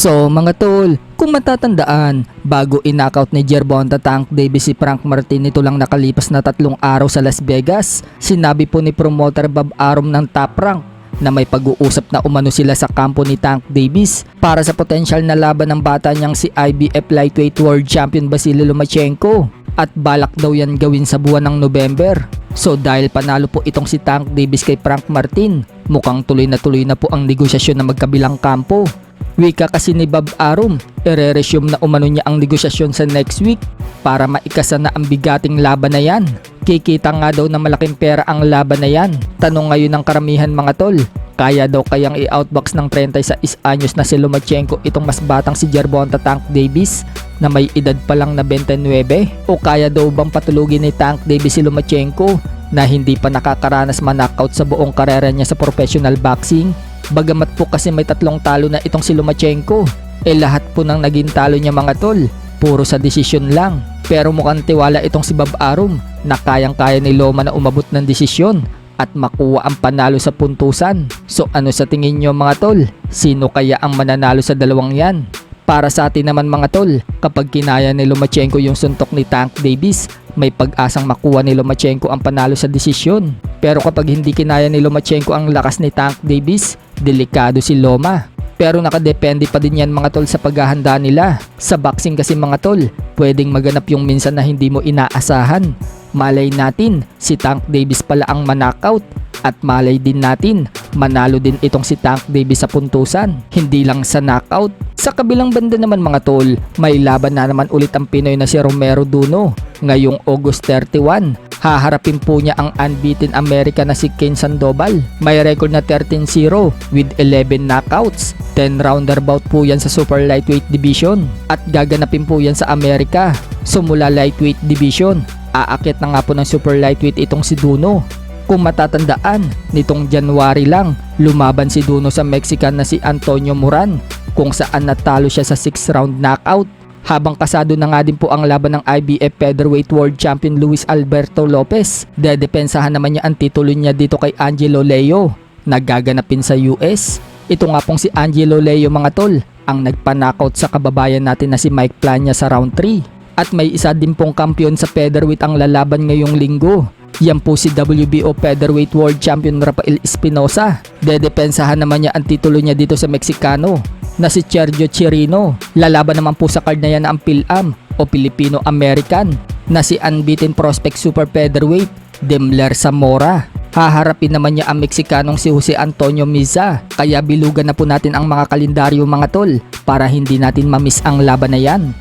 So mga tol, kung matatandaan, bago inknockout ni Gervonta Tank Davis si Frank Martin nito lang nakalipas na 3 araw sa Las Vegas, sinabi po ni promoter Bob Arum ng Top Rank na may pag-uusap na umano sila sa kampo ni Tank Davis para sa potensyal na laban ng bata niyang si IBF Lightweight World Champion Vasily Lomachenko, at balak daw yan gawin sa buwan ng November. So dahil panalo po itong si Tank Davis kay Frank Martin, mukhang tuloy na po ang negosasyon na magkabilang kampo. Wika kasi ni Bob Arum, ire-resume na umano niya ang negosasyon sa next week para maikasa na ang bigating laban na yan. Kikita nga daw na malaking pera ang laban na yan. Tanong ngayon ng karamihan mga tol, kaya daw kayang i-outbox ng 36 anyos na si Lomachenko itong mas batang si Gervonta Tank Davis na may edad pa lang na 29? O kaya daw bang patulugin ni Tank Davis si Lomachenko na hindi pa nakakaranas man-knockout sa buong karera niya sa professional boxing? Bagamat po kasi may 3 talo na itong si Lomachenko, lahat po ng naging talo niya mga tol, puro sa desisyon lang. Pero mukhang tiwala itong si Bob Arum na kayang-kaya ni Loma na umabot ng desisyon at makuha ang panalo sa puntusan. So ano sa tingin nyo mga tol? Sino kaya ang mananalo sa dalawang yan? Para sa atin naman mga tol, kapag kinaya ni Lomachenko yung suntok ni Tank Davis, may pag-asang makuha ni Lomachenko ang panalo sa desisyon. Pero kapag hindi kinaya ni Lomachenko ang lakas ni Tank Davis, delikado si Loma. Pero nakadepende pa din yan mga tol sa paghahanda nila. Sa boxing kasi mga tol, pwedeng maganap yung minsan na hindi mo inaasahan. Malay natin, si Tank Davis pala ang manknockout. At malay din natin, manalo din itong si Tank Davis sa puntusan, hindi lang sa knockout. Sa kabilang banda naman mga tol, may laban na naman ulit ang Pinoy na si Romero Duno. Ngayong August 31, haharapin po niya ang unbeaten American na si Ken Sandoval. May record na 13-0 with 11 knockouts. 10 rounder bout po yan sa super lightweight division at gaganapin po yan sa Amerika. So mula lightweight division, aakit na nga po ng super lightweight itong si Duno. Kung matatandaan, nitong January lang, lumaban si Duno sa Mexican na si Antonio Moran kung saan natalo siya sa 6 round knockout. Habang kasado na nga din po ang laban ng IBF Featherweight World Champion Luis Alberto Lopez, dedepensahan naman niya ang titulo niya dito kay Angelo Leo, nagaganapin sa US. Ito nga pong si Angelo Leo mga tol, ang nagpa-knockout sa kababayan natin na si Mike Plania sa round 3. At may isa din pong kampiyon sa featherweight ang lalaban ngayong linggo. Yan po si WBO Featherweight World Champion Rafael Espinosa. Dedepensahan naman niya ang titulo niya dito sa Meksikano na si Sergio Chirino. Lalaban naman po sa card na yan ang PhilAm o Filipino-American na si unbeaten prospect super featherweight Demler Zamora. Haharapin naman niya ang Meksikanong si Jose Antonio Miza. Kaya bilugan na po natin ang mga kalendaryo mga tol para hindi natin mamiss ang laban na yan.